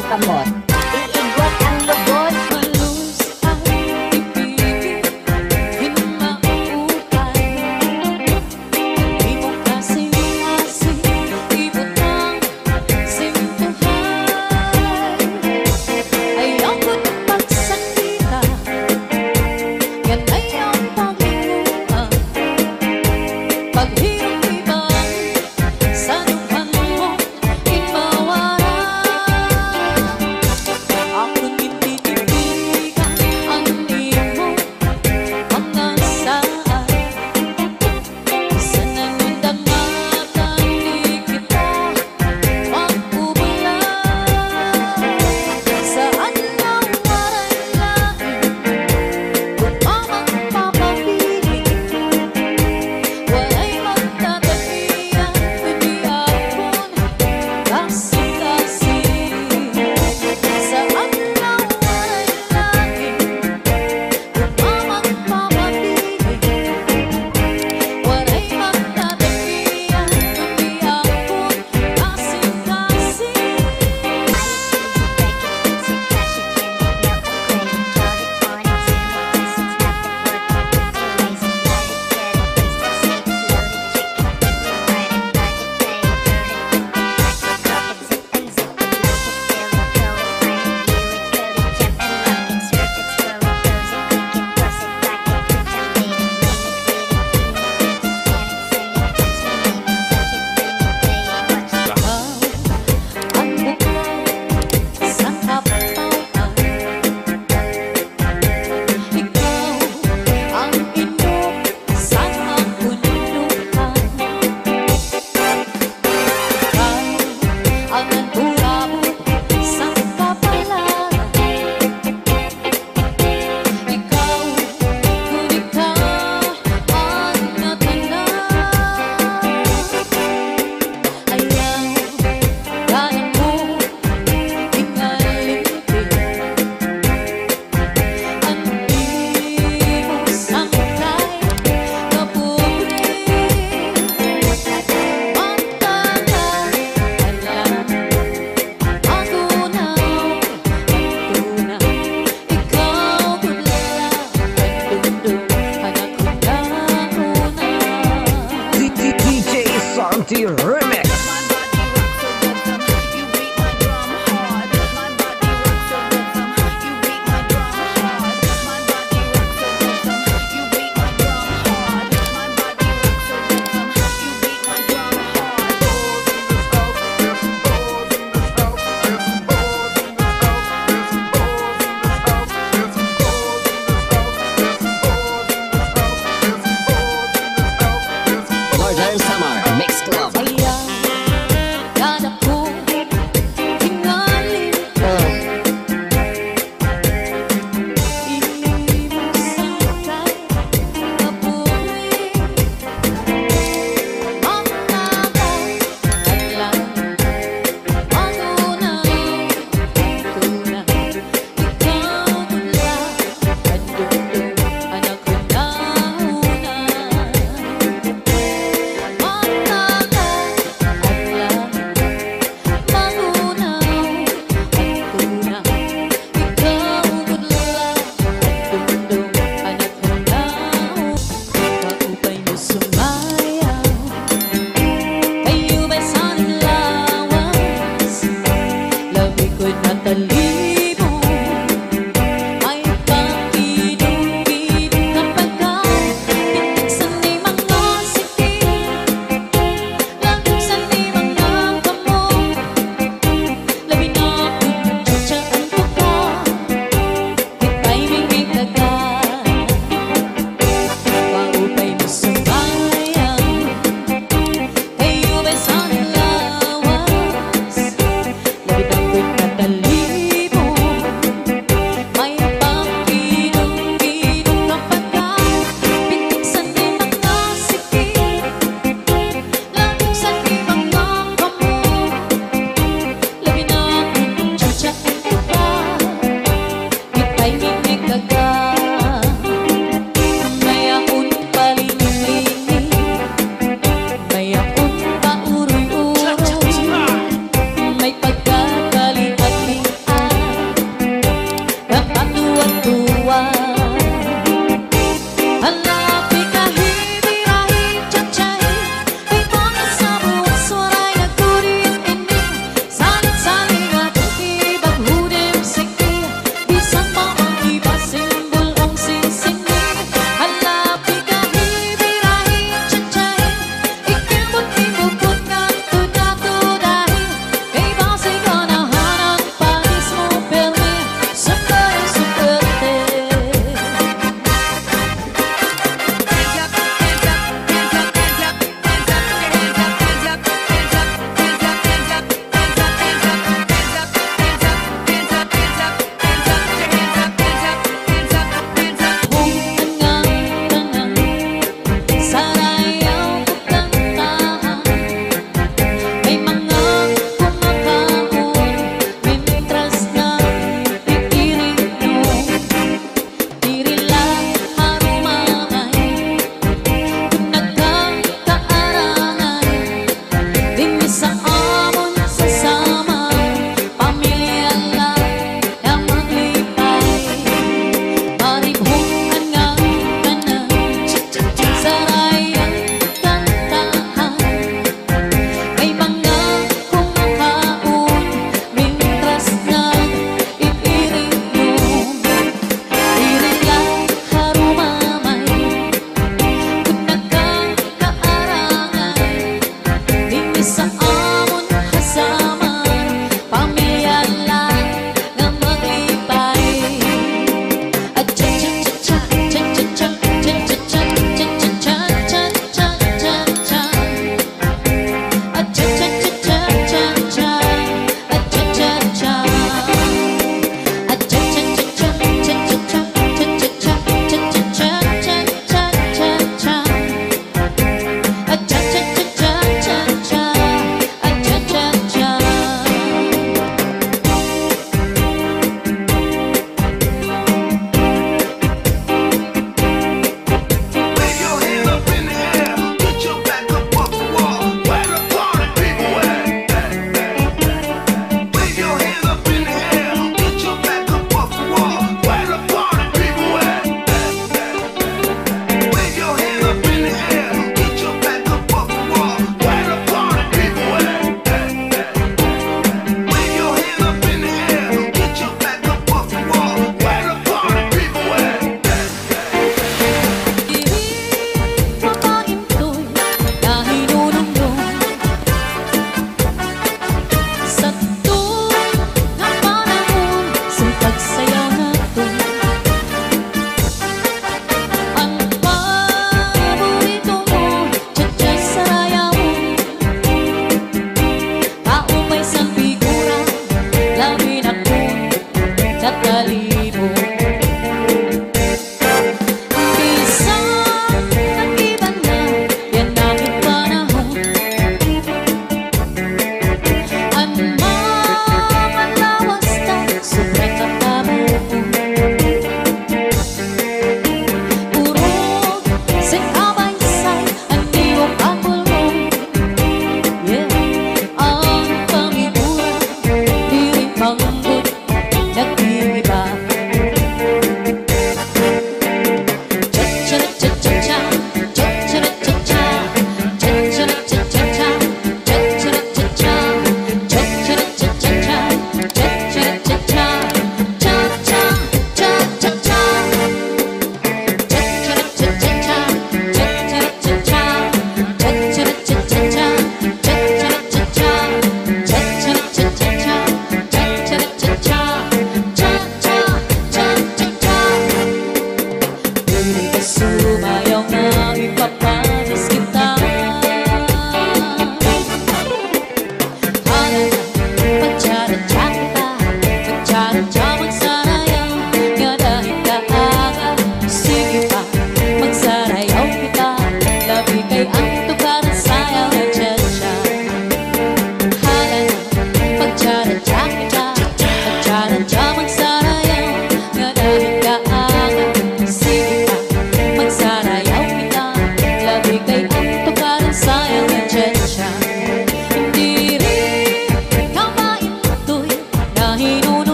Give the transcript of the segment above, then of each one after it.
ang kamot. Iigwat ang lubot. Remix. Believe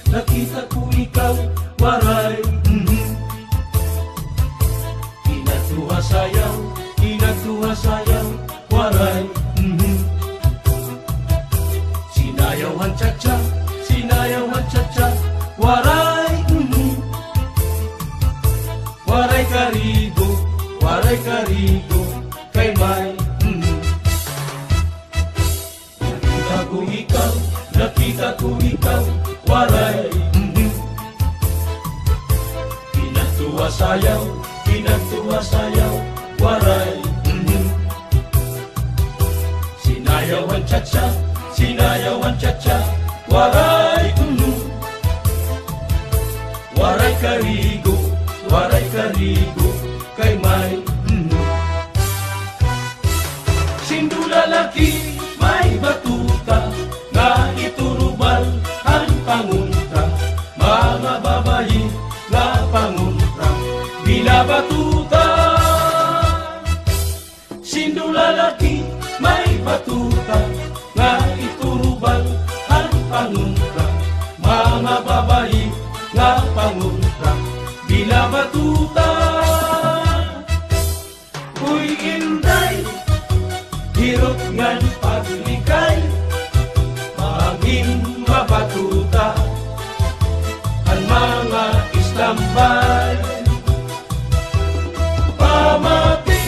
nakita ko ikaw, waray, Kinatuwa sayaw, waray, Sinayawan cha-cha, waray, Waray karigo, kay may, Nakita ko ikaw, waray, Kinatuwa sayaw, waray, Sinayawan cha-cha, waray, Waray karigo, kay may, Sindulalaki, may batuta, nga iturubal ang pangunta, mga babayi nga pangunta, bila batuta. Sindulalaki, may batuta, nga iturubal ang pangunta, mga babayi nga pangunta, bila batuta. Uy inday, hirot ngan paglikay, maging mabatuta ang mga Islambay. Pamati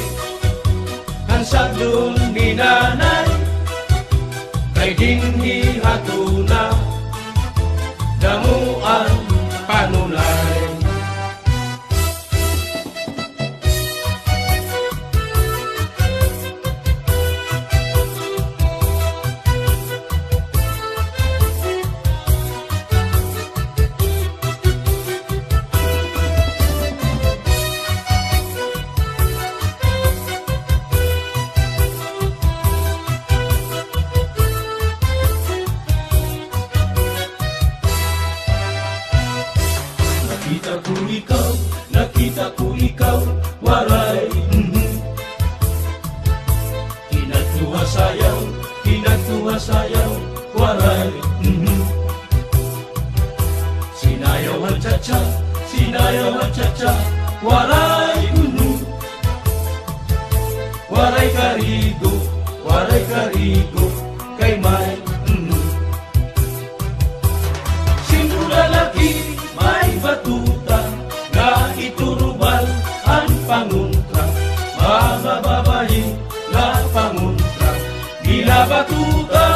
ang sadong ni nanay, kay dinhi hatuna, damuan panulay. Nakita ko ikaw, waray, Kinatuwa sayaw, waray, Sinayawan cha-cha, waray, Waray karigo, kay may, Sindulalaki, may batuta, nga iturubal ang pangunta, mga babayi nga pangunta, bila batuta.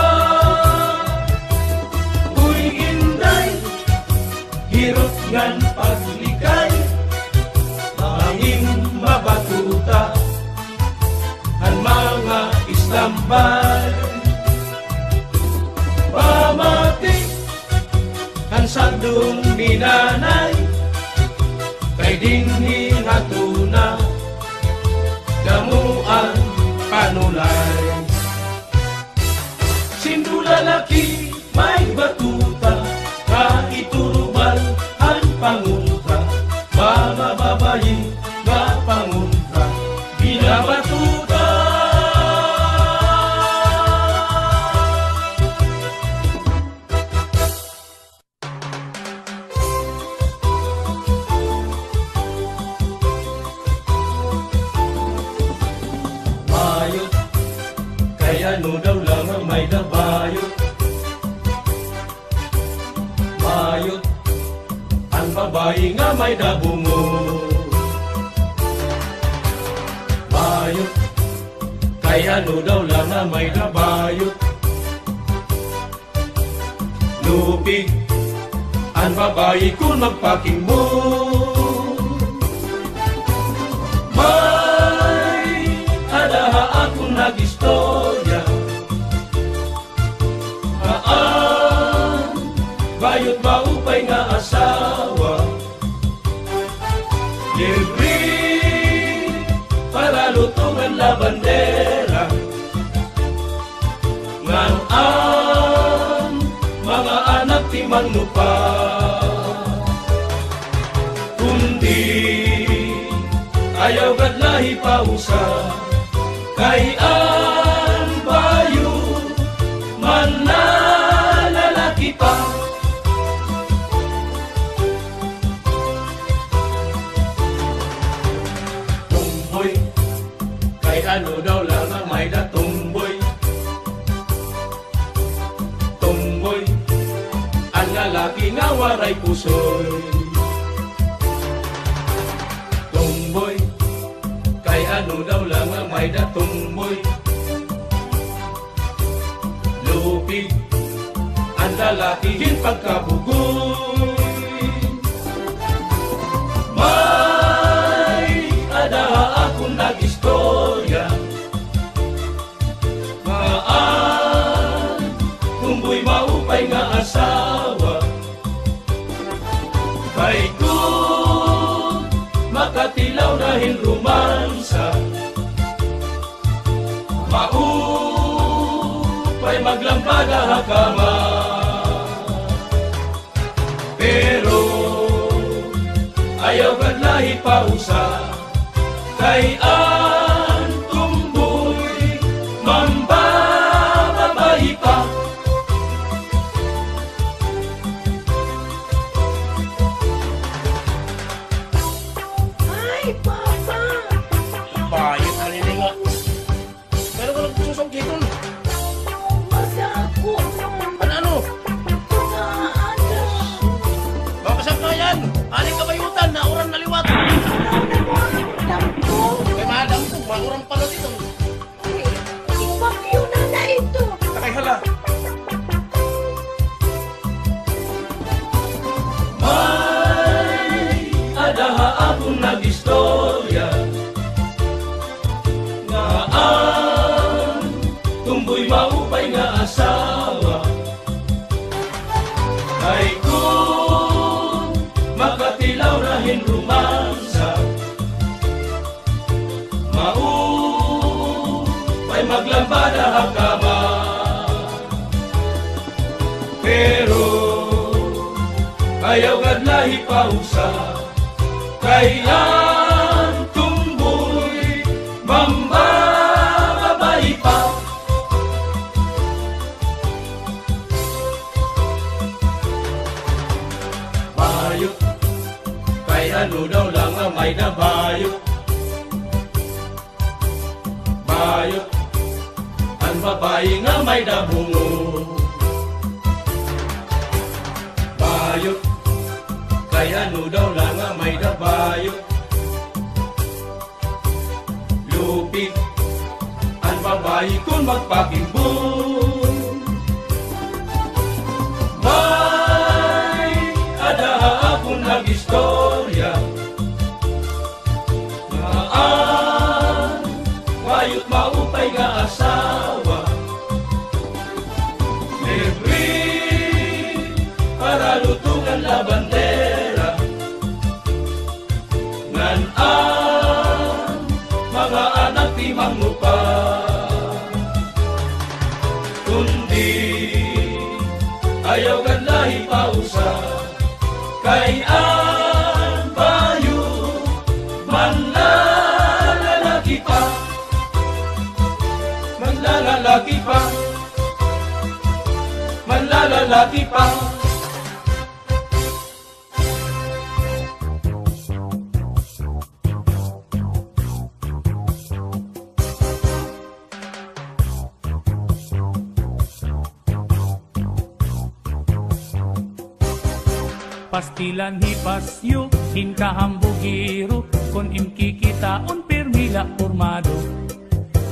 Uy inday, hirot ngan paglikay, maging mabatuta ang mga Islambay. Pamati ang sandong ni nanay, kay dinhi hatuna, damuan panulay. Sindulalaki, may batuta, nga iturubal ang pangunta, mga babayi nga pangunta, bila batuta. Ano daw lang ang may nabayot, bayot ang babae nga may dabungo. Bayot, kay ano daw lang ang may nabayot, lupig ang babae kung magpaking mo. May adaha akong nag-istorya, bayot maupay nga asawa, libre para lutungan la bandera, ngan ang mga anak ti manlupa, kundi ayaw gadlahi pausa, kay ang bayo man na lalaki pa, lang nga may da tumboy. Tumboy, ang lalaki nga waray pusoy. Tumboy, kay ano daw lang nga may da tumboy. Lupig, ang lalaki hin pagkabugoy. May ada akong nag-istorya, maan tumboy maupay nga asawa. Kay kung makatilaw na hin romansa, maupay maglampada hakama. Pero ayaw kad lahi pausa, kay ang tumboy mambababayi pa. Ay, Papa! Bayit na rin nga. Pero ka nagsusungkiton. Masa ako Ano? naaanda. Bakasak na yan. Aling kabayutan na orang naliwat. Tampo. Kay madam ko, maurang pala dito. Ibagyo na ito. Takay hala. May adaha akong nag-istorya, nga ang tumboy maupay nga asawa. Kay kung makatilaw na hin romansa, maupay maglambada hakama. Pero ayaw kad lahi pausa, kay ang tumboy mambababayi pa. Bayot, kay ano daw lang ang may nabayot. Bayot, ang babae nga may dabungo. Bayot, kay ano daw lang nga may dabayot. Lupig, ang babae kung magpakimbong. May adaha akong nag-istorya, nga ang wayot maupay nga asawa. Para lutungan la bandera, ngan ang mga anak di mangmupa. Kundi ayaw kan lahi pausa, kay ang bayo manlalalaki pa. Manlalalaki pa, manlalalaki pa. Pastilan hipasyo, hinkahambugiro, kon imkikitaon permila formado.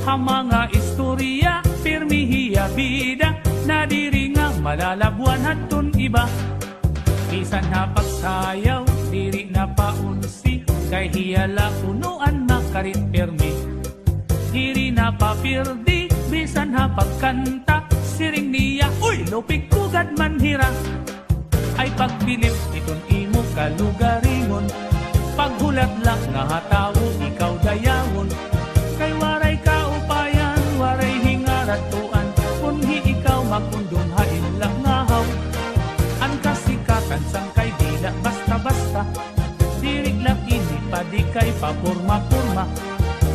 Hamanga istorya, permihiya bida, nadiri nga malalabuan hatun iba. Bisan hapagsayaw, diri na paunsi, kay hiyala unuan na karit permi. Diri na papirdi, bisan hapagkanta, siring niya, uy, lupig kugad manhira. Ay pagbilip iton imo kalugaringon, paghulat lang nga hatawo ikaw dayawon. Kay waray kaupayan, waray hingaratuan, kunhi ikaw magundong hain lang ngahaw. Ang kasikatan sang kay dila basta-basta, dirig lang ini pa di kay papurma-purma.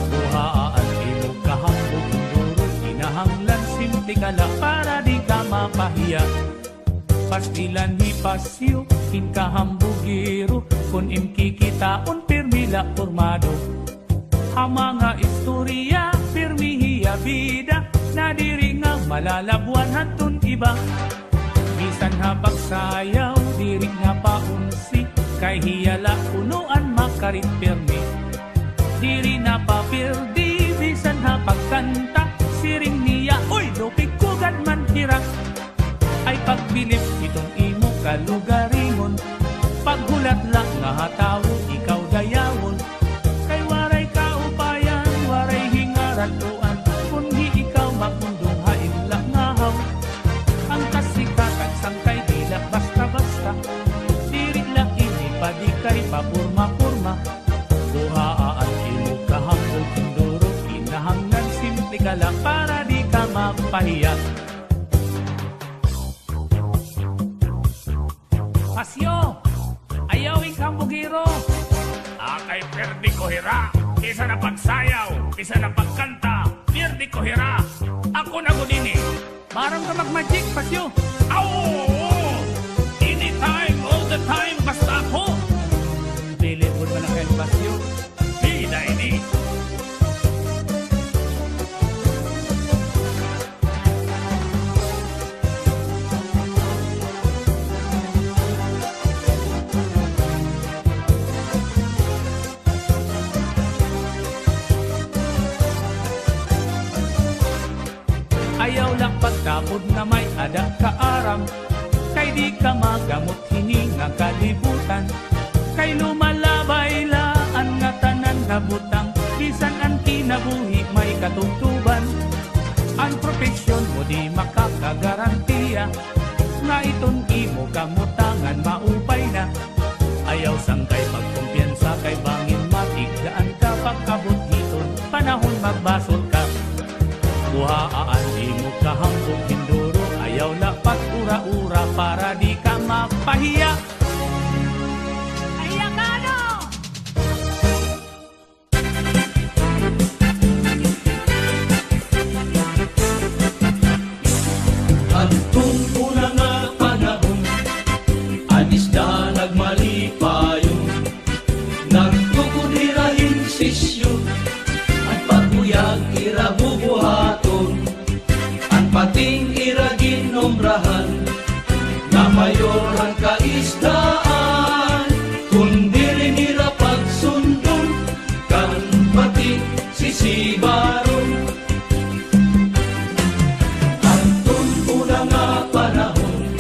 Buhaan imo kahambog duro, inahanglan simple kala para di ka mapahiya. Pastilan hipasyo, hinkahambugiro, kun imkikitaon permila formado. Hamanga istorya, permihiya bida na diri nga malalabuan hatun iba. Bisan habang sayaw diri nga paunsi kay hiyala punuan makarit pirmi. Diri na papirdi bisan habang kanta siring niya uy lupig kugad man hira. Ay pagbilip itong imo kalugaringon, paghulat lang nga hatawo ikaw dayawon. Kay waray kaupayan, waray hingaratuan, kunhi ikaw magmundong hainla nga haw. Ang kasikatan sangkay dila basta-basta, diri lang ini padi kay papurma-purma. Buhaan imo kahambog induro, inahanggan simple ka lang para di ka mapahiya. Pasyo, ayawing kambugiro. Akay perdi ko hira. Isa na pagsayaw, isa na pagkanta. Perdi ko hira. Ako na gudini. Parang ka mag-magic, Pasyo. Aw! Anytime, all the time, basta ako. Available ba na kayo, Pasyo? Hida ini. Ayaw lang pagtapod na may ada kaaram, kay di ka magamot hininga kalibutan. Kay lumalabay laan nga tanan na butang, bisan ang kinabuhi may katugtuban. Ang profesyon mo di makakagarantiya, nga iton imo kamutangan maupay na. Ayaw sangkay pagkumpiyansa kay bangin matigdaan ka pagkabot hiton, panahon magbasol ka. Buhaan imo kahambog hinduro, ayaw lapat ura-ura para di ka mapahiya. Ayakano! Adtong una nga panahon, anis na nagmalipayon, nagkukudirahin sisyo, at paguyag irabubuhaton, ang pating iraginombrahan, na mayoran kaisdaan, kundi rin irapagsundan, kan pating sisibaron. Antun una nga panahon,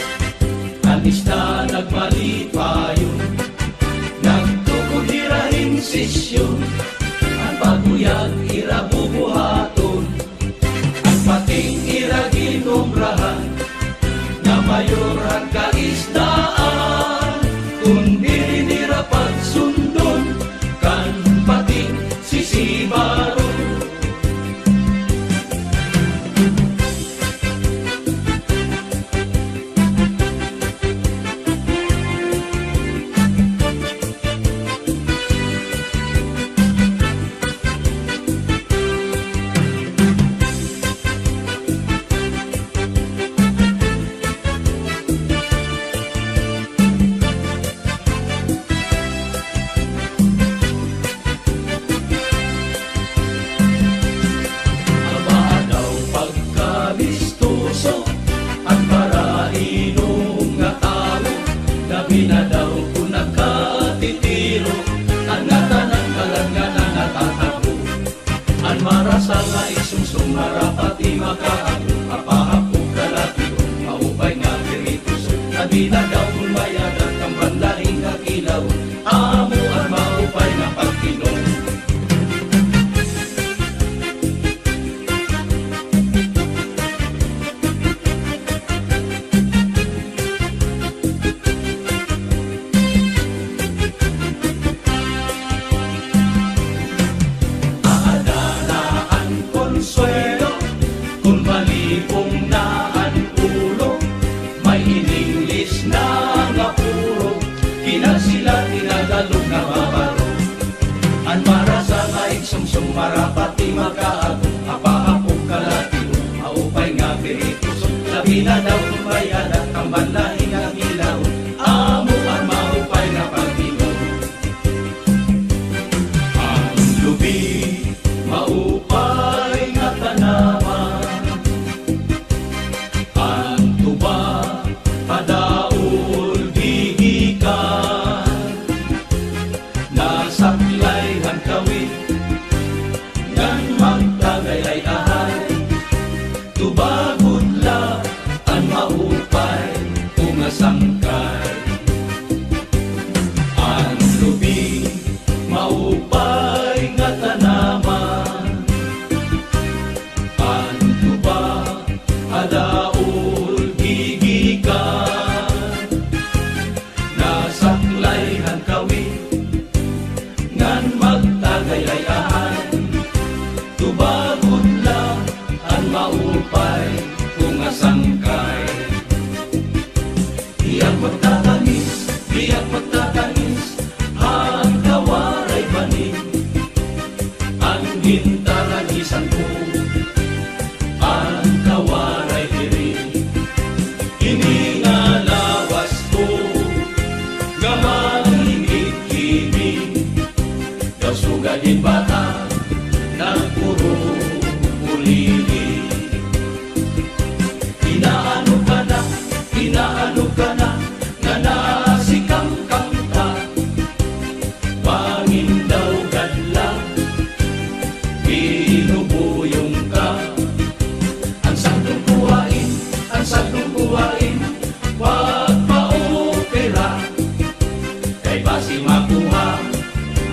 anis na nagmalipayon, nagtukudirahin sisyon, ang paguyag irabubuhaton, ang pating iraginombrahan, na mayoran kaisdaan, kundi rin irapagsundan, kan pating sisibaron. Abadaw pagkabistuso, ang parainong nga tao, labi na daw kung nakatitiro, ang natanan kalan nga nangatatago, ang marasa nga isungsong marapati makaago, apahapong kalatiyo, maupay nga piritus, labi na daw kung mayadan kang bandahing kakilaw, amo ang maupay na pagkinom. Aadanaan konsuelo, kung malipong naan ulo, may ininglis na nga puro, kinasila tinadalog na babaro. Ang marasa nga iksumsum marapati makaago, apahapong kalatiyo, maupay nga piritus, labi na daw kumayadat ang banlaing nga ilaw, amo ang maupay na pag-inom. Ang lubi, maupay nga tanang, maupay kung asangkay. Iyang magtatanis, ang kawaray banin, ang hintaragisan ko, ang kawaray diri. Iningalawas ko, gamang hingit-hingit, daw sugadin bata, nagpuro ulili. Inaano ka na, nga nasikang kanta, pangin daw gadla, binubuyong ka. Ang sagdong kuwain, wag pa-opera, kay basi makuha,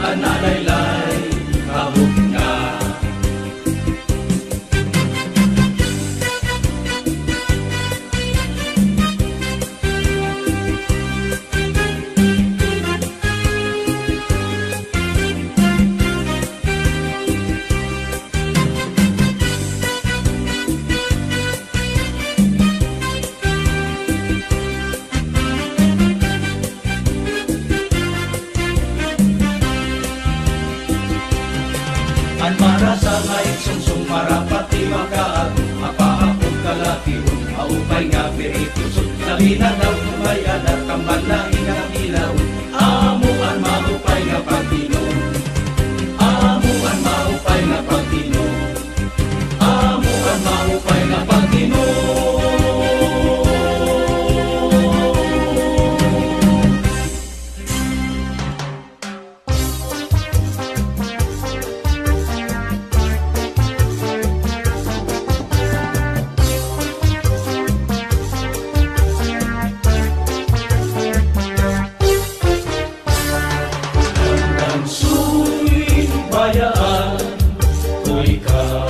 ang nalaylay, kabog nga. An marasangay sungsung marapati makaag mapahapon kalakihon maupay nga piritusod labi na daw tumayan at kamban na inakilaw amuan maupay nga pagtinom amuan maupay nga pagtinom amuan maupay nga pagtinom. Bayaan ko ikaw,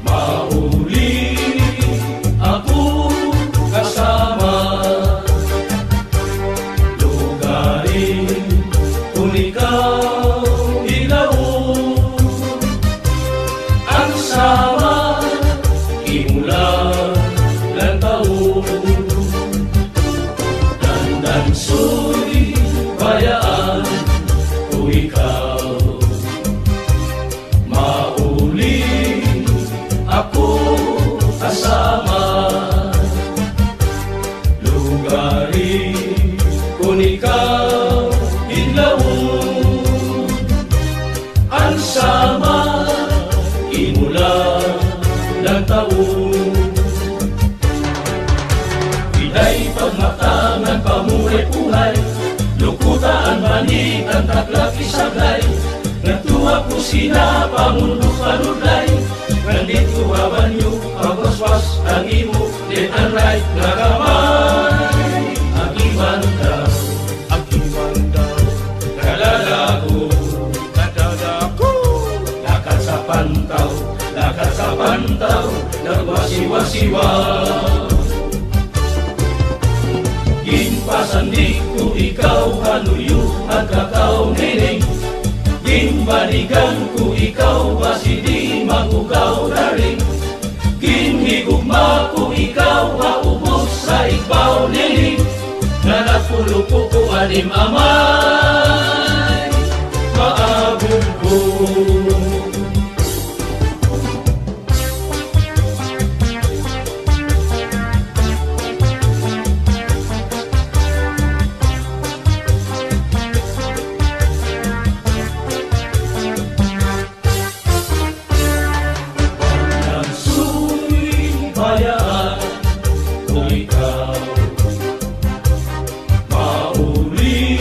mauli ako kasama, lugarin kung ikaw ilaw, ang sama imulang lang taon, dandan suy bayaan ikaw, mauli ako kasama, lugarin kung ikaw inlawon, ang sama imulang ng taon. Pinay pagmatangan pamuhay-puhay, lukutaan manit ang taglaki sablay, nagtuwa po sina pamundok panudlay, nandito habanyo pagwaswas ang imo din ang right na kamay. Ang imandaw, kalalago, lakad sa pantaw, nagwasiwa-siwa. Ginpasandik ko ikaw hanuyo at kakao nining, ginbalikan ko ikaw basi di magugaw daring, ginhigugma ko ikaw haubos sa ikbaw nining, nanapulo ko ko anim amay, maagong ko. Bayaan ko ikaw, mauli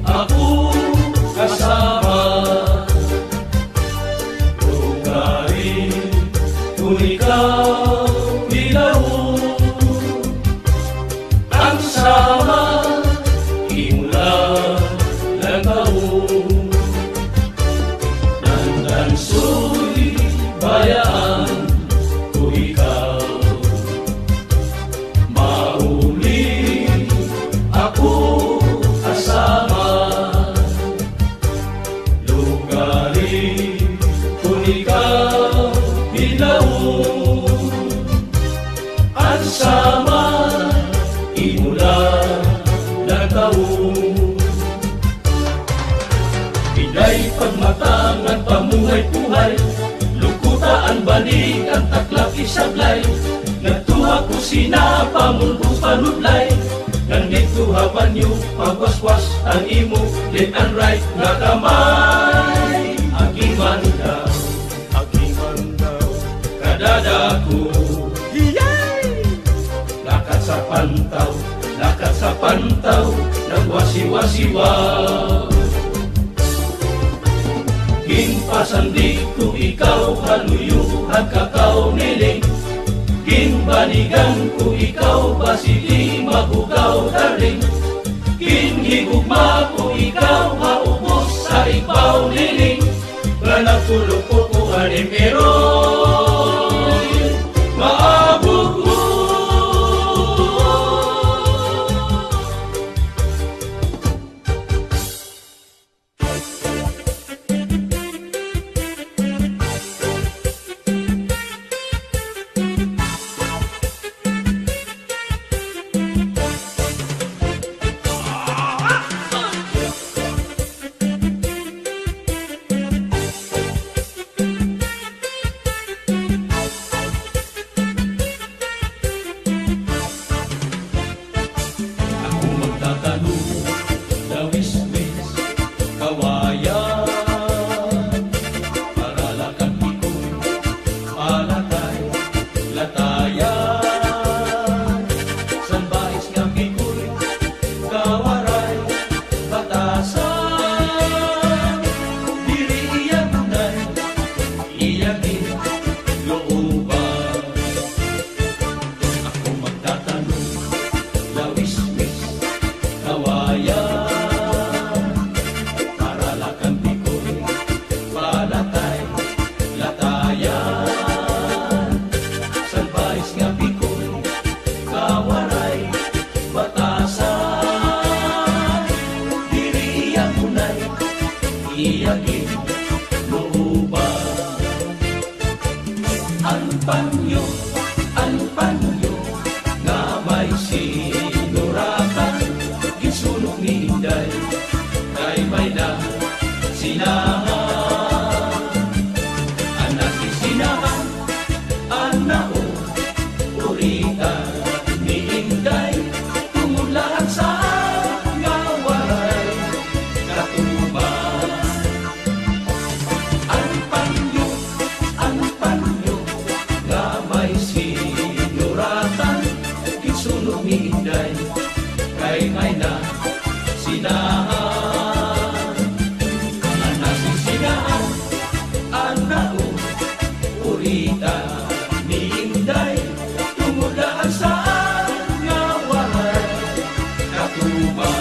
ako kasama, lugarin kung ikaw ilaw, ang sama imulang lang taon, dandan suy bayaan ko ikaw, mauli ako kasama, lugarin kung ikaw sama imula na taon. Pinay pagmatangan pamuhay-puhay, lukutaan balik ang taklap isablay. Nagtuha ko sina pamulbo panudlay, nandito habanyo pagwaswas ang imo left and right nga kamay. Agiman daw kadadako, lakat sa pantaw, nagwasiwasiwaw. Ginpasandig ko ikaw, haluyuhan kakao niling. Ginbanigan ko ikaw, basili mabugaw daring. Ginhigugma ko ikaw, maubos sa ibaw niling. Nagtulog ko ko animeroy, maabog mo. Ang panyo nga may sinuratan, gisulong ninday kay may na sinahan. Anak sinahan, anao urita ni inday, tumulaan sa nga waray katuban. Ang panyo nga may sinuratan, gisulong ninday kay may na sinahan. Anak sinahan, anao urita ni inday, tumulaan sa nga waray katuban.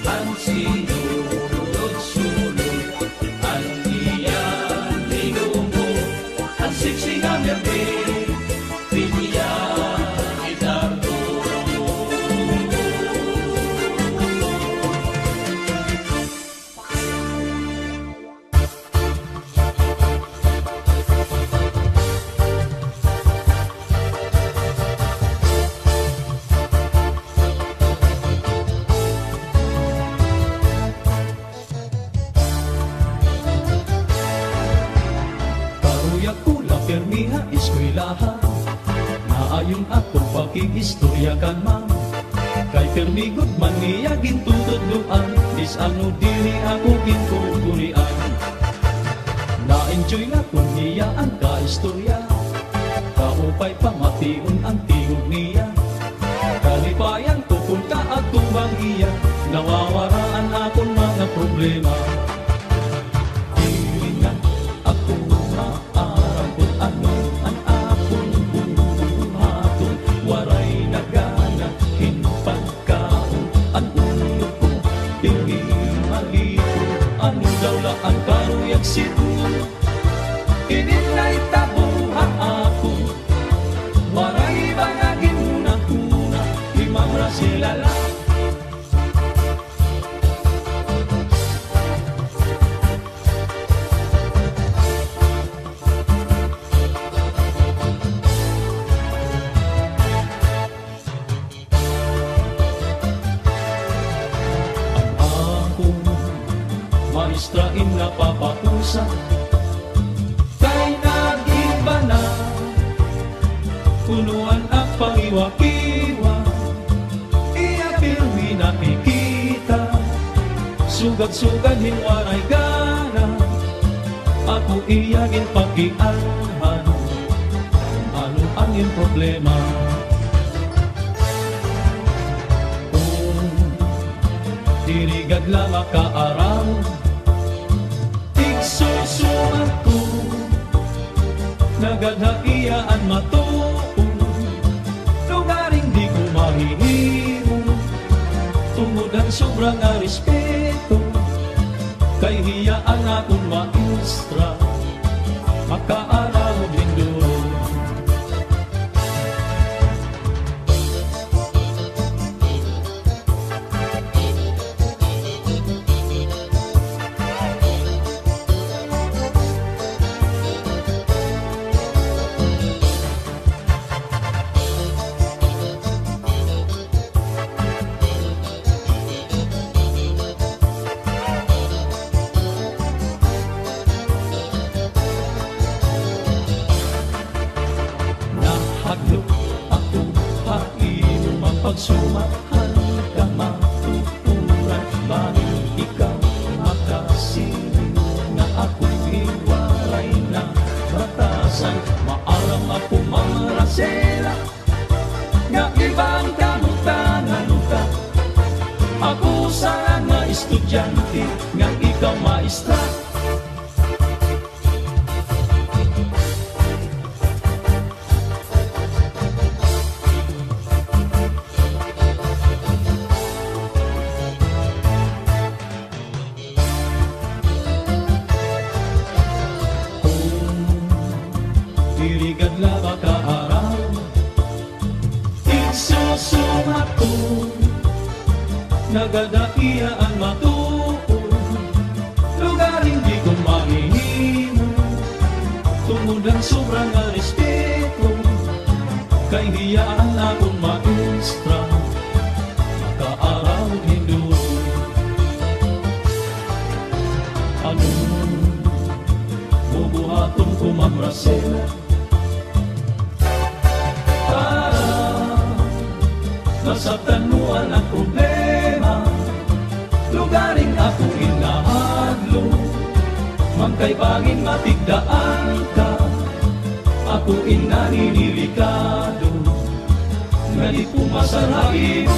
Ang sinulod-sulod, ang eskwelahan. Naayon ako pakigistorya kan ma'am. Kay Fermi Goodman niya gintutudluan, dis ano dili ako gintuturian. Na-enjoy na ko niya ang kaistorya, kaupay pamation ang tingog niya. Kalipayan ko kung kaatubang iya, nawawaraan akong mga problema. Hilingan ako maarang kung ano ang akong buhaton. Waray nagana, hinpagkaon, ang ulo ko, pingi malito. Ano daw laan karuyag situ, ininay tabuha ako. Waray bangagin muna-una, imamra sila lang. Maestrain na papakusa, kay nag-iba na, punuan ang pangiwa-kiwa. Iya pirmi nakikita, sugad-sugad hinwaray gana. Ako iyagin pakialhan, ano ang iyong problema. Dirigad lang makaaraw, igsusumat ko, nagadhaiyaan matuon. Lugaring di ko mahihimo, tungod ang sobrang nga respeto. Kay hiyaan akong maestra, makaaraw din doon. Nahadlok ako, haino mapagsumahan ka matuturan. Bakit ikaw makasiling na ako iwalay na batasan? Maaram ako marasela, nga ibang kamutangan ka. Ako sa nga estudyante, nga ikaw maestra. Dirigad la makaaraw, igsusumat ko, nagadaiaan matuon. Lugaring di ko mahihimo, tungod ang sobrang nga respeto. Kay hiyaan akong maestra, makaaraw hinduro. Ano bubuhaton ko mamrasela, masabtan mo ang problema. Lugaring ako inahadlo, magkaibangin matigdaan ka. Ako inaninilikado, nga di pumasarain.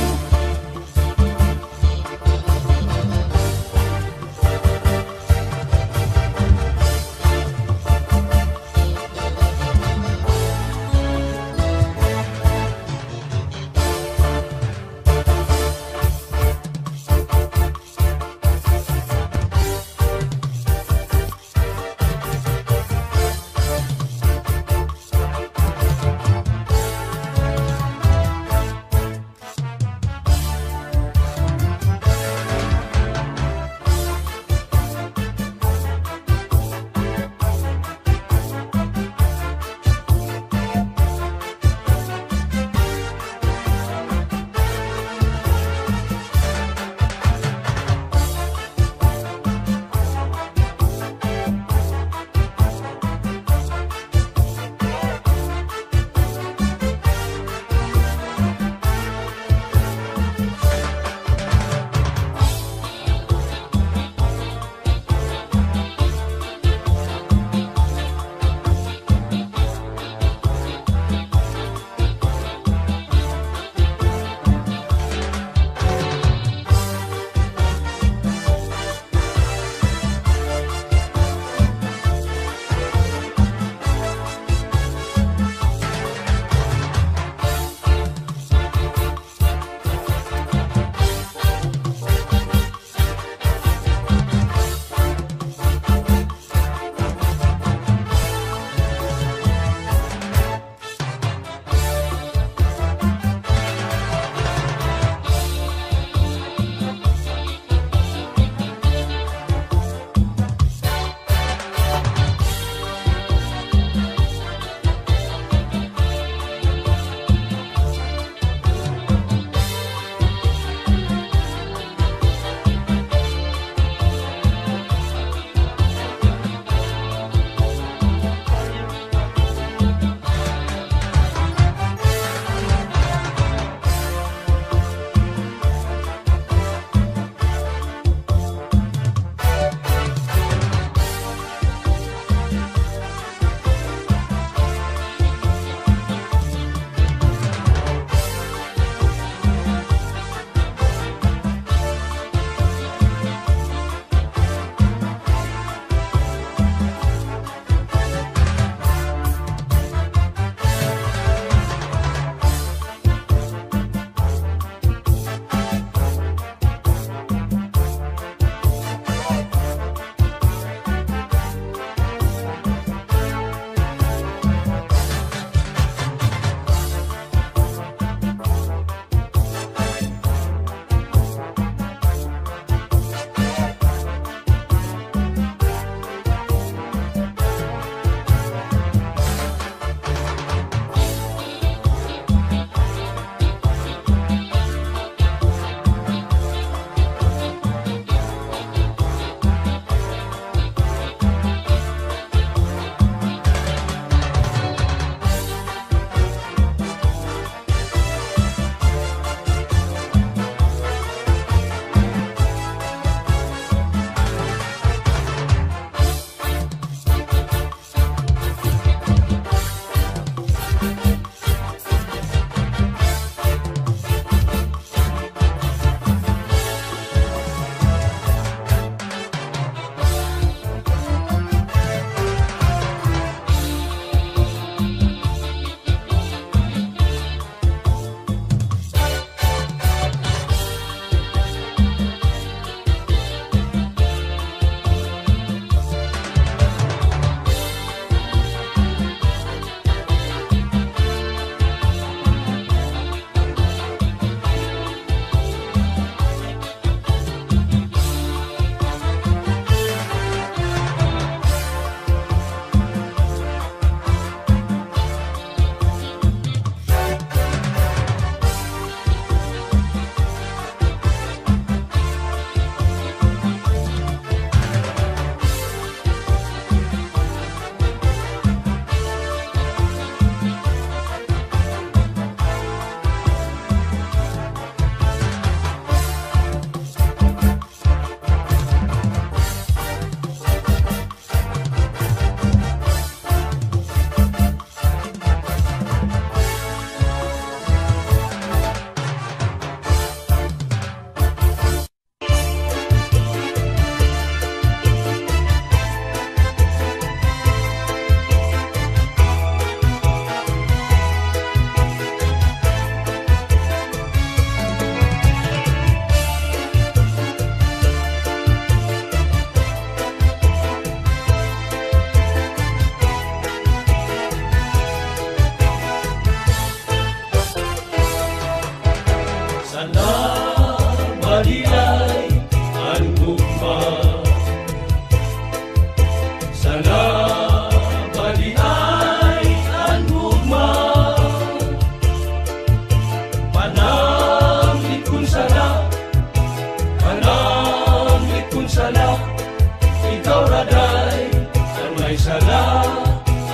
ikaw raday, ang may sala,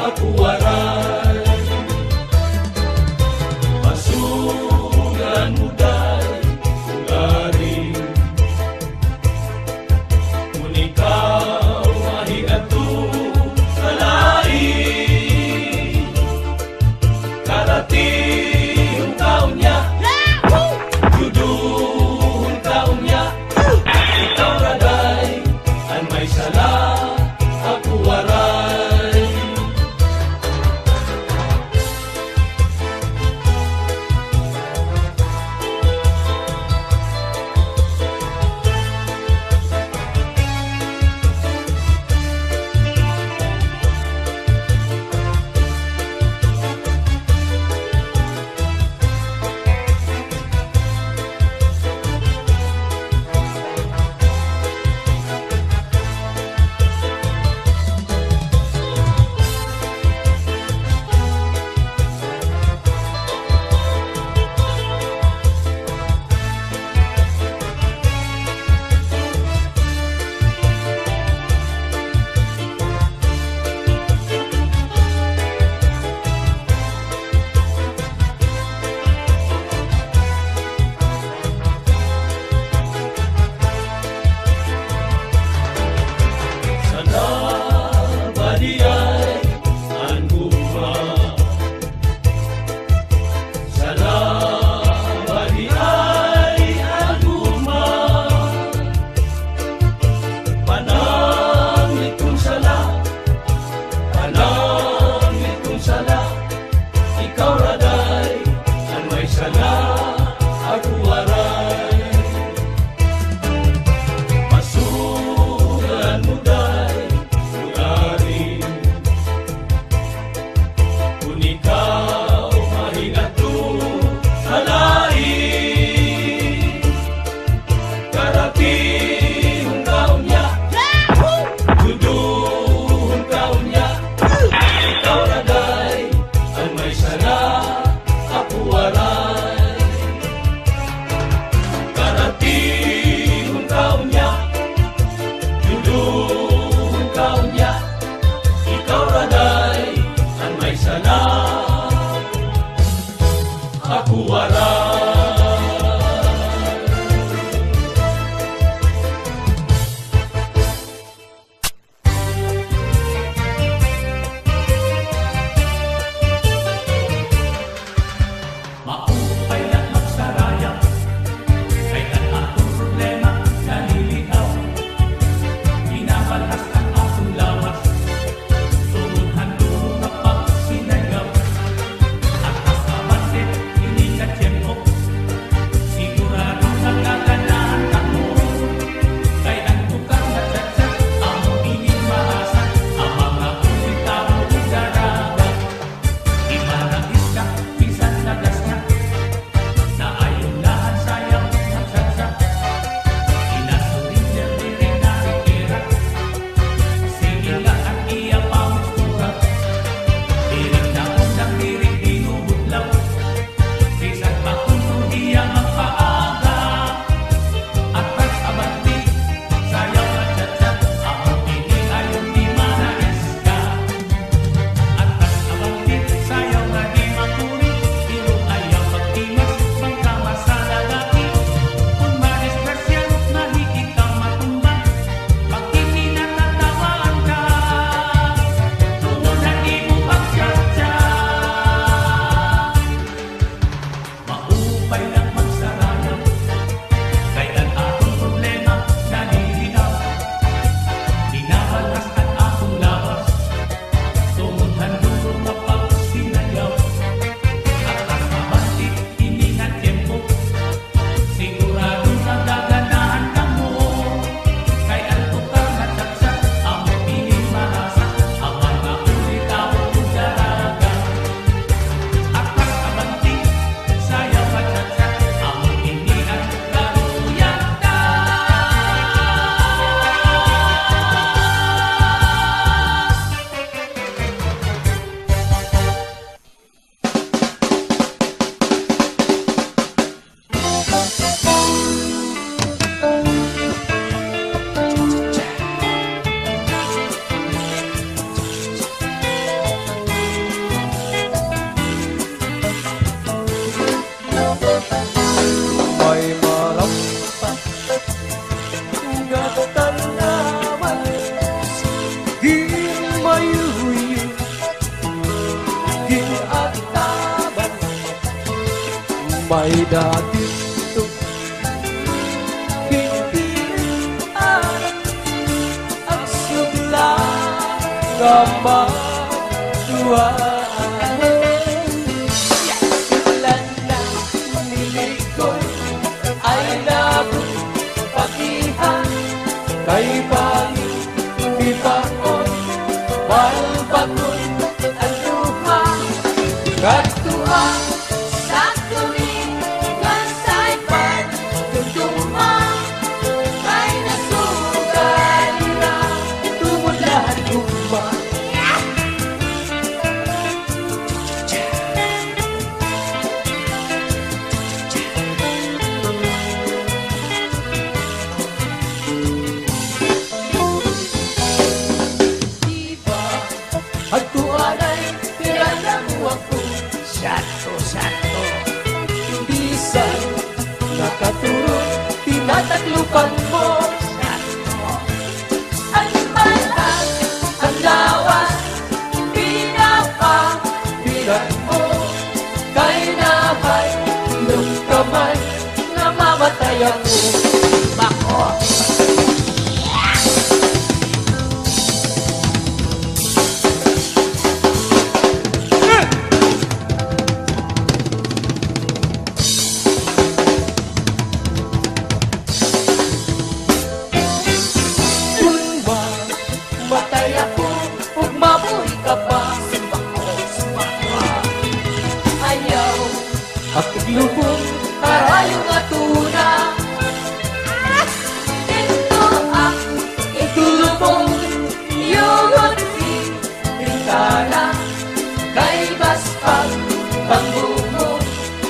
ako waray. Pasugan mo day, kungaring, kung ikaw mahiato sa lain, karating taon niya, juduhon taon niya, ikaw raday, ang may sala, katanaman di mayuyu di ataman may dati ito pintian ang sugla nga maduan simulan na nilikoy ay nabupakihan kay bangin bibaon balbagon ang luha katua Sa tuwing masaypan Tugtuma May nasugalira tumulahan luma diba ang tuwan ay tiranang ako Sato. bisan nakaturot tinataklupan mo Ang malas Ang lawas pinapabilan mo kay nahay nung kamay na mamatay ako Bako. Kung matay ako ug mabuhi ka pa ayaw ako lubong karayo nga tuna Ito ang itulubong iyong tingkala kay baspag pangbumo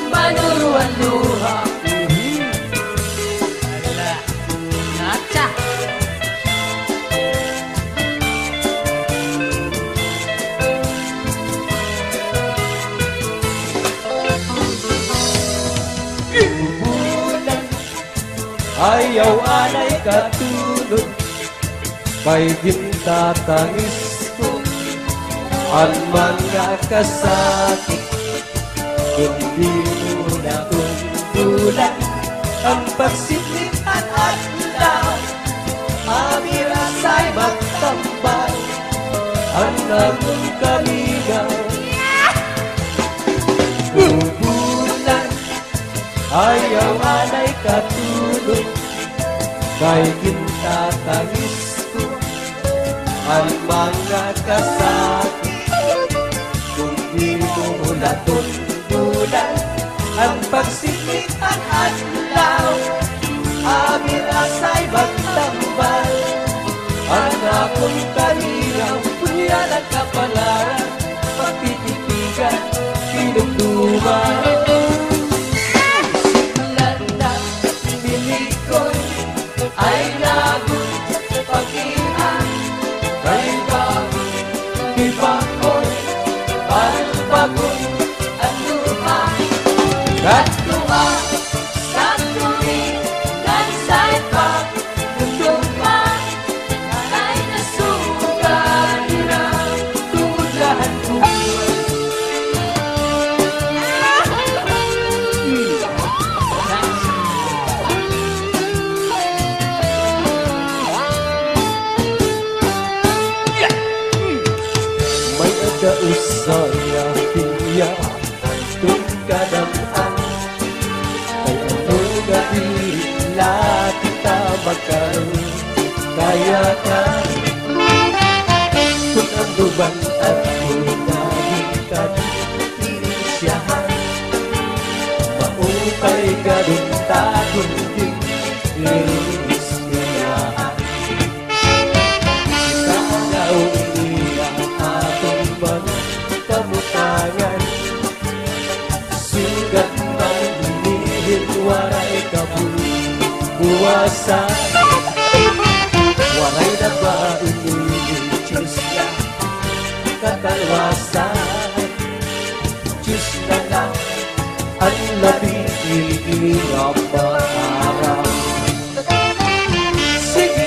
manuruan luha Natsa. bulan ayaw anay katulog kay gintatangis ko ang mga kasakit hindi mo na tungkulan ang pagsiklit at adlaw amirasay magtambal ang nagong kaligaw bulan ayaw anay katulog kay gintatangis ko ang mga kasakit kung di mo natungkulan ang pagsiklit at adlaw amirasay magtambal ang akong kaligaw punyan ang kapalaran pagtitipigan pinugtuman ay lagot pag-ihan kay bago ibaon balbagon ang luha katua Sa tuwing nagsaypan Tugtuma May nasugalira tumulahan ko may adausay ahiya tung kadamaan kay ano gabila kita magkaroon kaya ka kung ang duban at kunagin ka siyahan maupay gadong takon din inisyahan Kalaw iniya atong mga kamutangan sugat ng hinihil waray kabuwasan waray na ba inilitsus ka katalwasan Diyos na lang ang labing ilingang maharap sige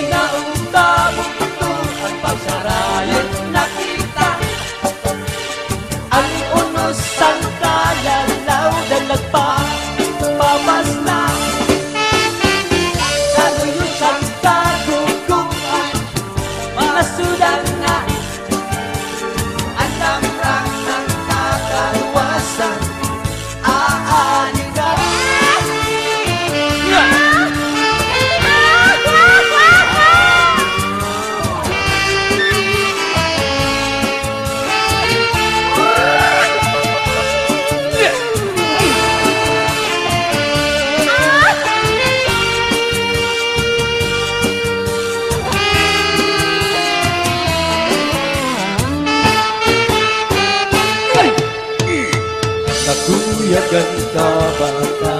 Buyagan ka baka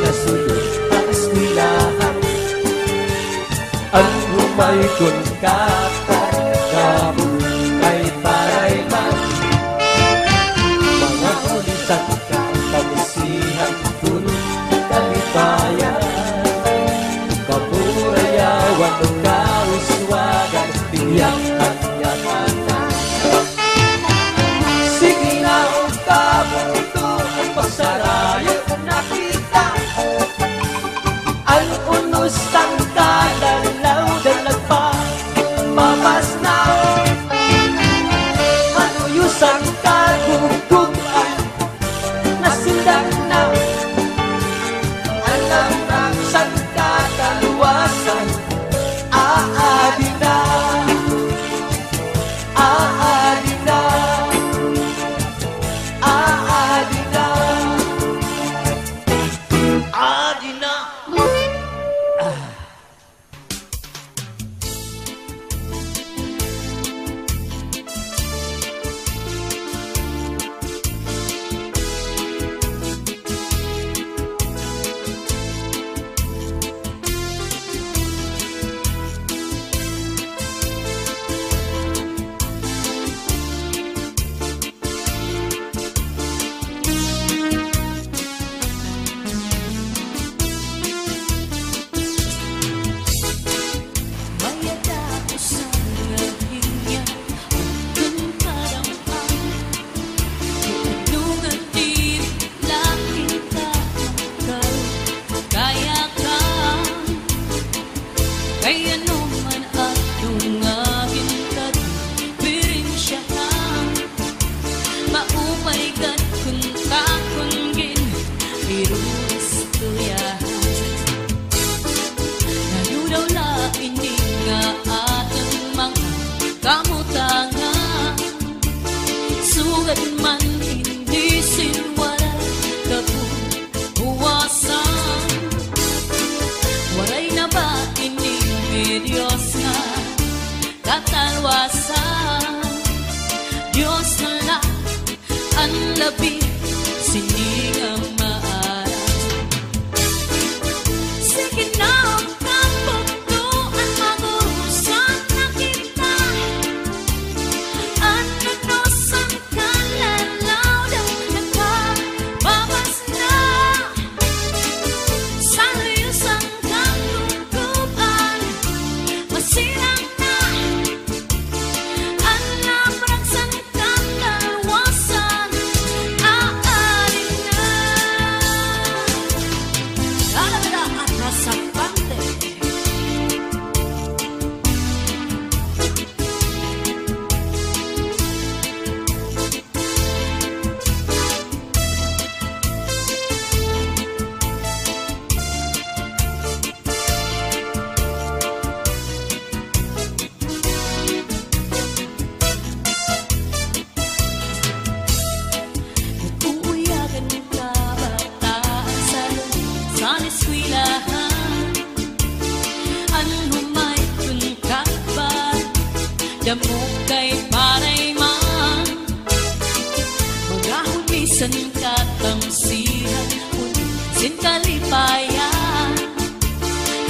nasulod ang eskwelahan. Ang humay kun kakabul kay parayman. Mga ulisan ka kamusihan kun kalibayan. Kapurayawan ng kauswagan tiyak at yakatan. Sige na ang kabuto ang pagsaraya nakita. Ang unos ang kalalaw dalag pa mamas na. Manuyos ang kagugugan nasindang na. Alam ng sang kakaluwasan aadi na. Aadi na. Aadi na. Aadi na.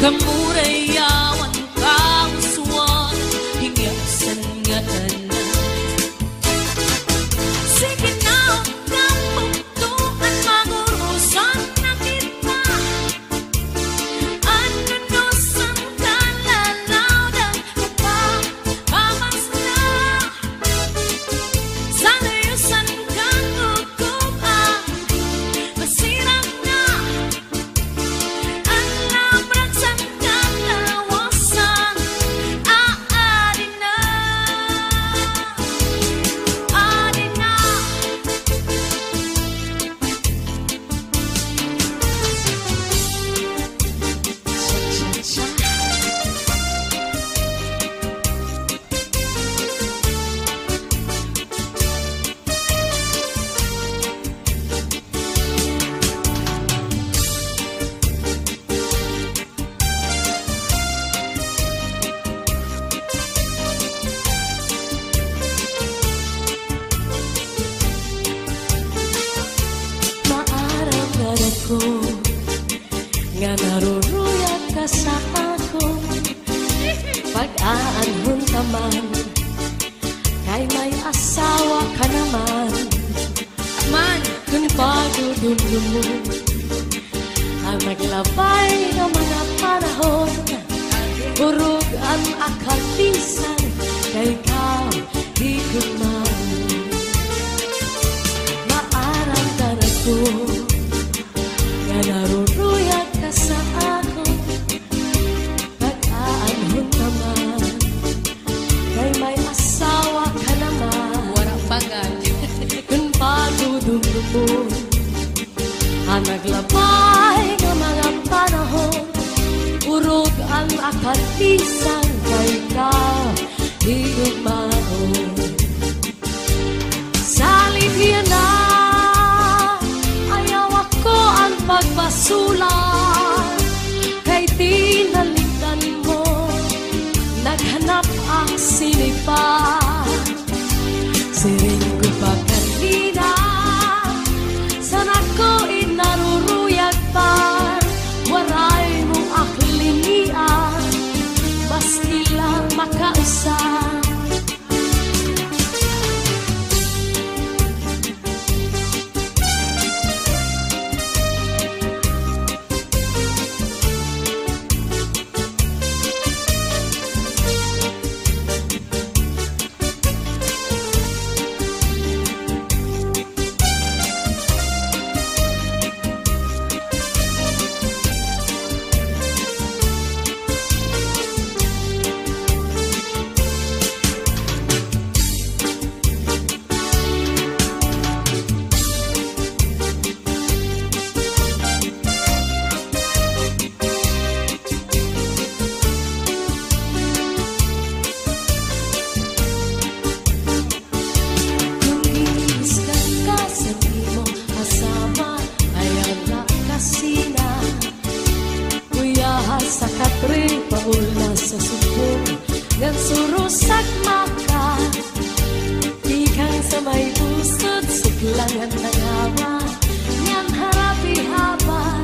Kamurayawan kauswan hingga sengatan. Sige na kapuntuan magurusan na kita. Ano nosang kalalaw dan papamas na. Sanayusan kang kukupan masirang na. Ang labran sa kalawas Pag-aanhon ka man, kay may asawa ka naman. Man, kung pagdudulong mo ang naglabay ng mga panahon, burog ang akalisan, kay ikaw higit man. Maaramdaman ko na naruruyag ka sa ako. Pag-aanhon naman, kay may asawa ka naman. Warang bagay. Kung pagdudulong mo ang naglabay ng mga panahon, urog ang akalisan, kay ikaw higit man. Salit yan na, ayaw ako ang pagbasulan, kay tinalikdan mo, naghanap ang sinipan. Siring ko pa kanina, sana ko inaruruyag pa, waray mong aklinian, maski lang makausap. Sa katri paula sa subong ngan surusak maka, ikang sa may pusod suklangan ng hawa, ngan harapi haba.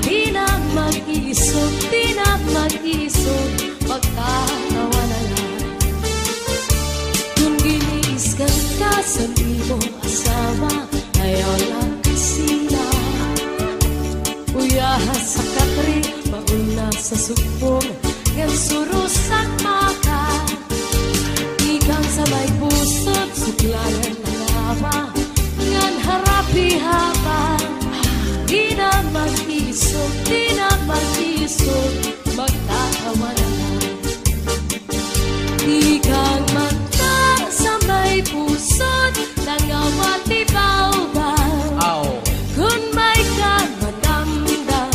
Di na mag-iisog, di na mag-iisog, magkakawa na lang. Kung giniiskan ka sa imong asawa, ayaw lang kasina. Uyahas sa katri pauna sa subong ngan surusak maka, ikang sa may pusod suklangan ng hawa, ngan harapi haba. Di na mag-isog, di na mag-isog, magtatawa na lang. Ikang mata sa may pusod nangawati baw-baw, kung may ka madamdam,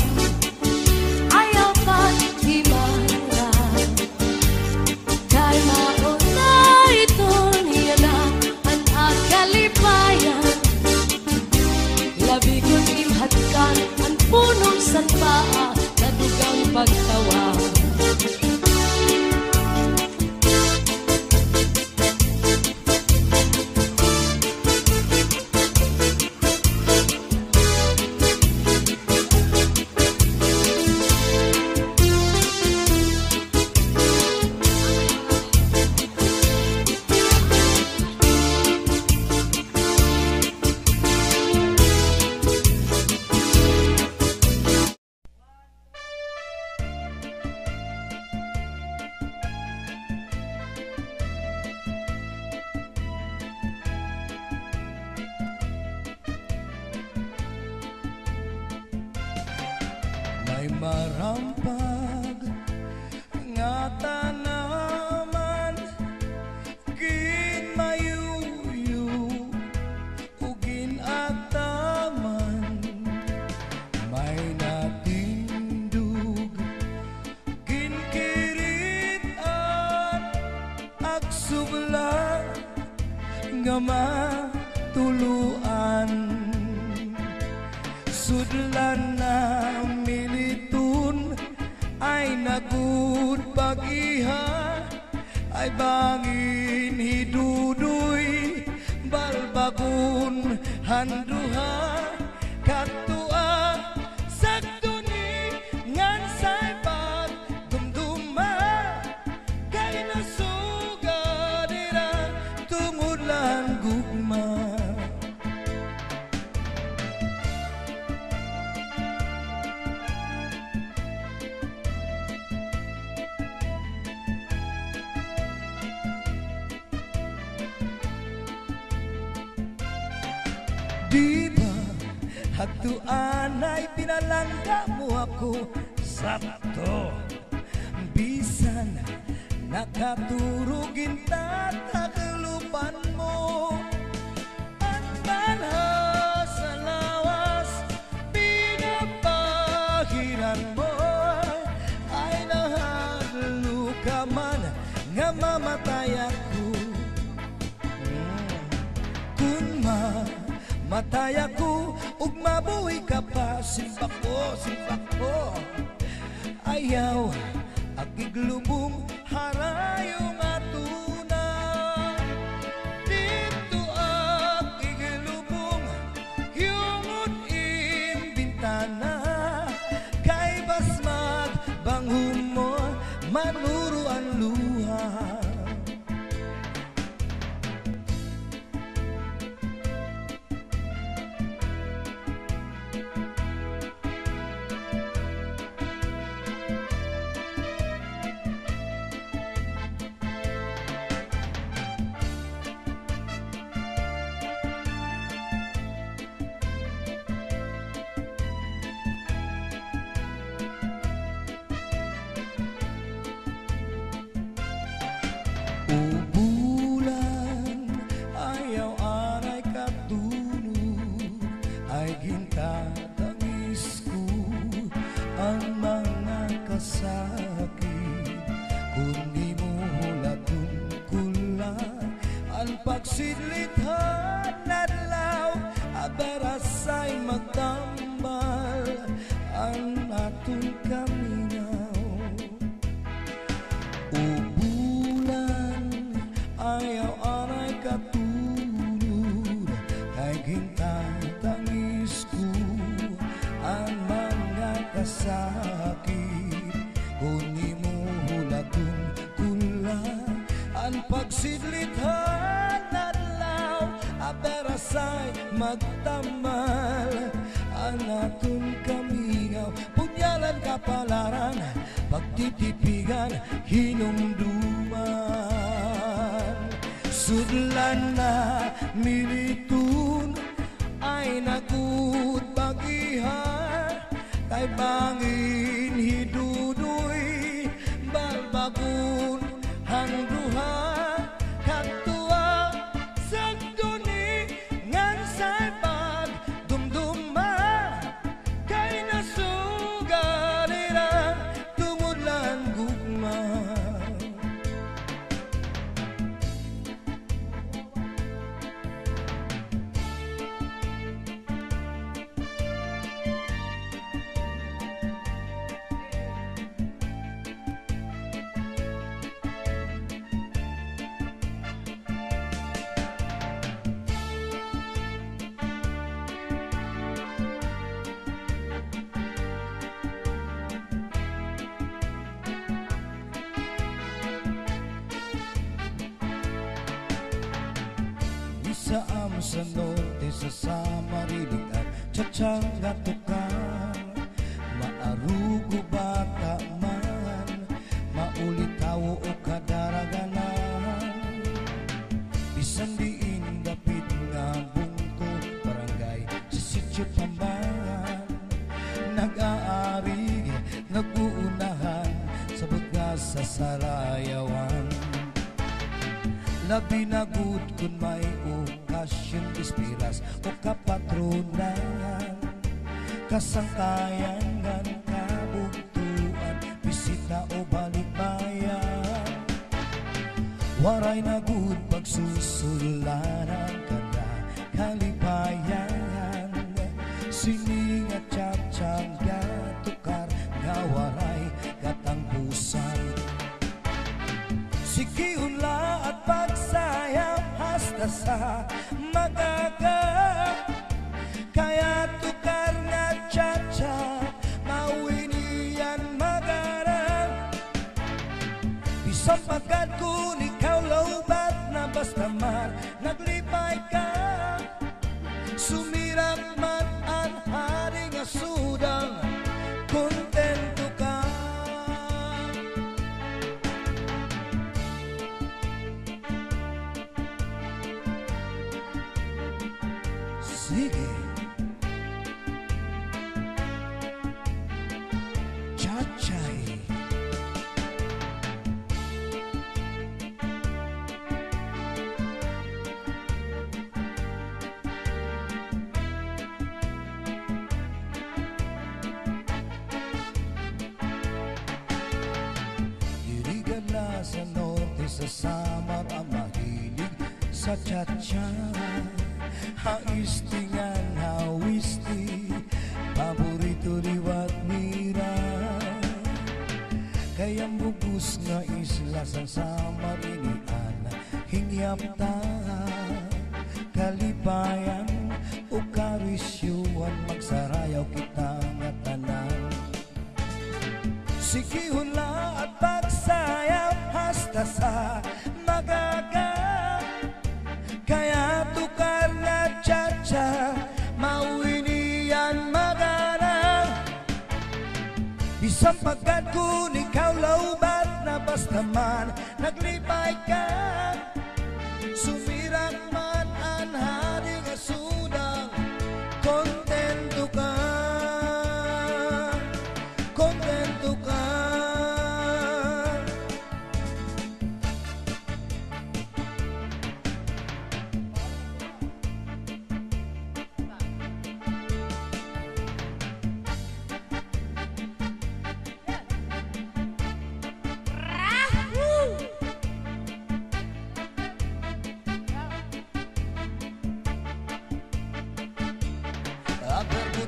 ayaw pa di marang. Kay mauna ito niya na ang akalipayan, labi kong imhatkan ang punong sanpaa na dugang pagtawa. May marampag nga tanaman, ginmayuyu ug ginataman. May natindug ginkiritan, agsubla nga matuluan. Sudlan na militun ay nagud pag-iha, ay bangin hidudoy balbagun handuha. Katua sakto ni ngan say pag dumduma, Di ba hagtuan ay pinalangga mo ako sakto, bisan nakaturugin tataglupan mo. At banha sa lawas pinapahiran mo ay nahadlo ka man nga mamatay ako. Kung mamatay ako ug mabuhi ka pa, simpak ko ayaw akiglubong harayong atuna. Dito akiglubong yungod imbintana, kay basmag banghum mo manuro ang luha. Bulan ayaw aray katulog, ay gintatangis ko ang mga kasakit. Kung di mo hulatun kulang ang pagsidlithan nadlaw, abarasay magtambal ang atong kaminaw. Ayaw aray katulog, kay gintatangis ko ang mga kasakit. Kung di mo hulatun kulang ang pagsidlithan nadlaw, aberasay magtamal ang atong kamingaw. Punyalan kapalaran, pagtitipigan, hinumduman. Sudlan na militun ay nagud bagihan, kay bangin hidudoy balbagun hangduha. Katua sa duni ngan say pag dumduma, kay nasuganira tungod lang gugma. Sa sa norte sa Samarilig at Tsatsanga tukang maarugo bata man, maulitaw o kadaraganan. Bisan diin dapit nga bungtod barangay sa sityo Tambangan, nag-aarig nag-uunahan sa bugas sa Sarayawan. Labi na good kun may okasyon, ispiras o kapatronan, kasangkayan ngan kabugtuan, bisita o balikbayan. Waray na good pagsusularan kada kalipayan, sining at tsatsanga tukar nga waray katangbusan. Sige unla at pagsayang hasta sa magaga, kaya tukar nga tsa-tsa mawinian magarang. Bisang pagkat kung ikaw lawbat na basta man naglipay ka, sumirap man ang hari nga sudang kontento ka. Sige. Chachay. Dirigala sa norte, sa Samar ang mahilig sa cha-cha. Haistingan, hawisti, paborito liwat nira. Kayang bubus nga isla sa Samar inian, hingyap ta. Kalipayan o karisyuhan, magsarayaw kita nga tanan. Sikihula at pagsayaw hasta sa magaga. Kaya tukar na cha-cha, mawinian magana. Isang pagkat kung ikaw laubat na basta man naglipay ka. Sumirak man ang haring asudang, kontento ka, kontento ka.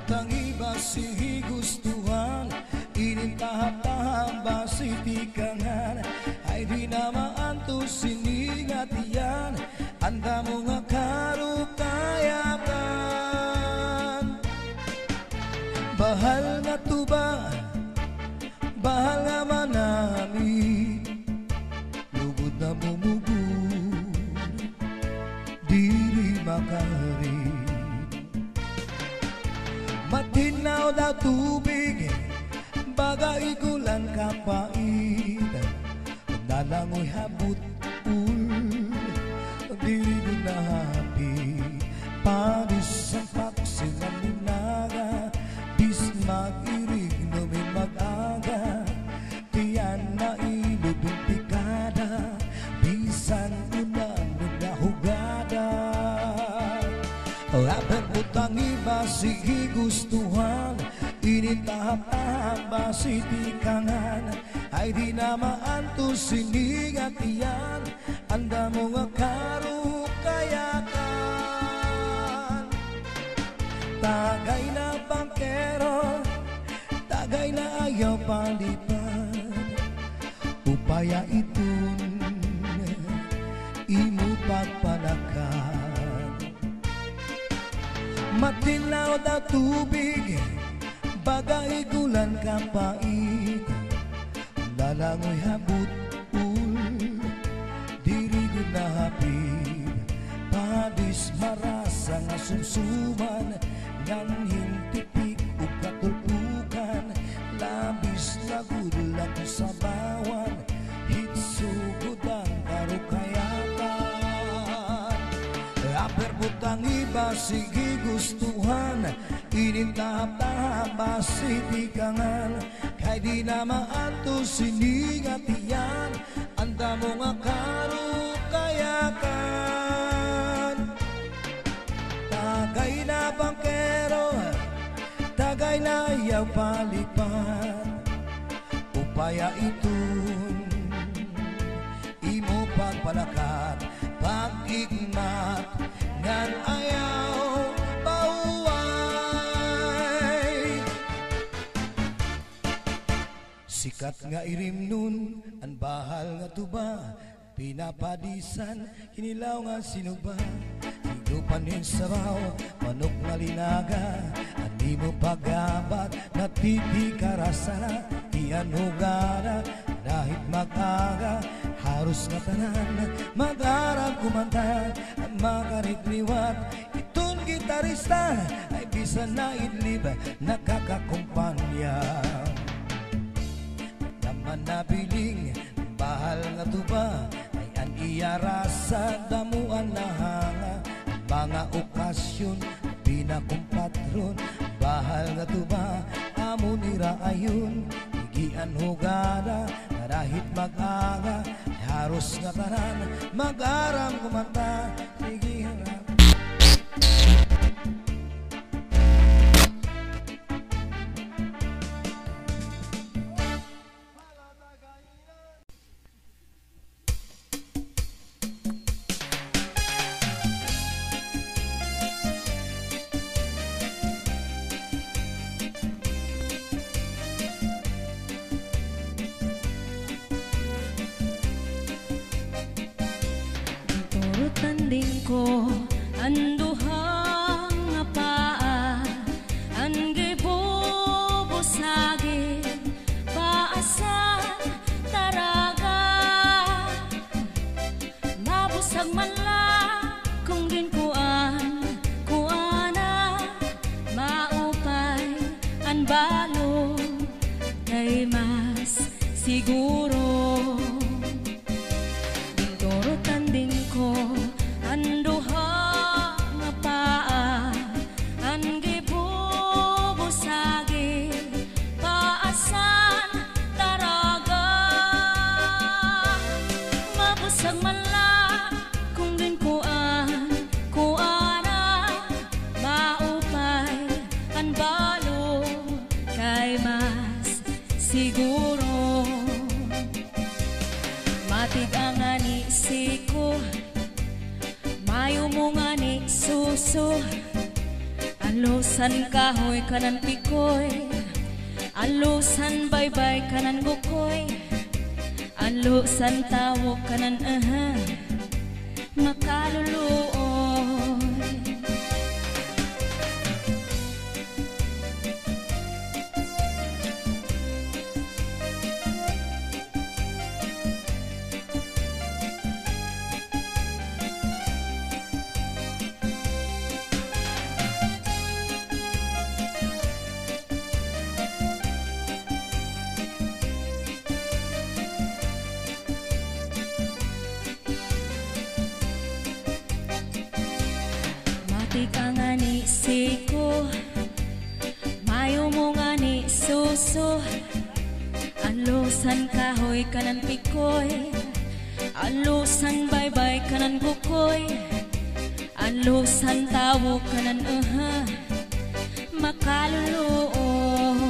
Ang iba si gustuhan, inintahap-tahap ba si tikangan, ay di na maanto siningatian, anda mo nga karukayakan. Bahal nga tuba, bahal nga manami, lugod na bumugod, diri makari. Matinaw daw tubig, bagay kulang kapait. Nalangoy habut-ul, diri ko nahapi. Paris ang paksin ng linaga, bis mag-irig namin mag-aga. Tiyan na ilubing pikada, bisan unang nagahugada. Rapper putang iba sige gustuhan, initahap-tahap ba si tikangan, ay di na maanto siningatian, anda mo nga karukayakan. Tagay na bangkero, tagay na ayaw palipad, upaya itun imo pagpalakan. Matinaw daw tubig, bagay gulan kapait. Lalangoy habut-ul, diri ko nahapid. Padis marasa nga sumsuman, nang hintipik o katulpukan. Labis na gulang sa bawan, hitsugod ang karukayakan. Rapper butang iba sige gustuhan, inintahap-tahap ba si tikangan, kay di na maanto siningatian, anda mo nga karukayakan. Tagay na bangkero, tagay na ayaw palipad, upaya itun imo pagpalakat, pag-igmat ngan ayaw pauway. Sikat nga irim nun, ang bahal nga tuba, pinapadisan, hinilaw nga sinuba. Higupanin sabaw, manok na linaga, andi mo pagabat, natitikarasan, ianugara, dahit mag-aga, harus nga tanan, mag-arang kumanta, makarikliwat, itun gitarista, ay bisan na idlib, nakakakumpanya. Naman na biling, bahal nga tuba, ay ang iyara sa damuan na hanga, mga okasyon, na kumpatron, bahal nga tuba, amo nira ayon, higian hugada, karahit mag-aga, haros nga tanan, mag-aram kumanta, sige harap. Tanding ko anduhang nga paa ang gibubusagi paasan taraga mabusag man lang kung ginkuan kuana maupay ang balo kay mas siguro. Tanding ko anduha nga paa ang gibubusagi paasan taraga mabusag man lang kung ginkuan kuana maupay ang balo kay mas siguro. Matig ang ani siko mayo mo nga ni suso alusan kahoy kanan pikoy alusan baybay kanan gukoy alusan tawok kanan makaluluoy. Ka nga ni siko mayo mo nga ni suso alusan kahoy kanan pikoy alusan baybay kanan gukoy alusan tawo kanan makaluluoy.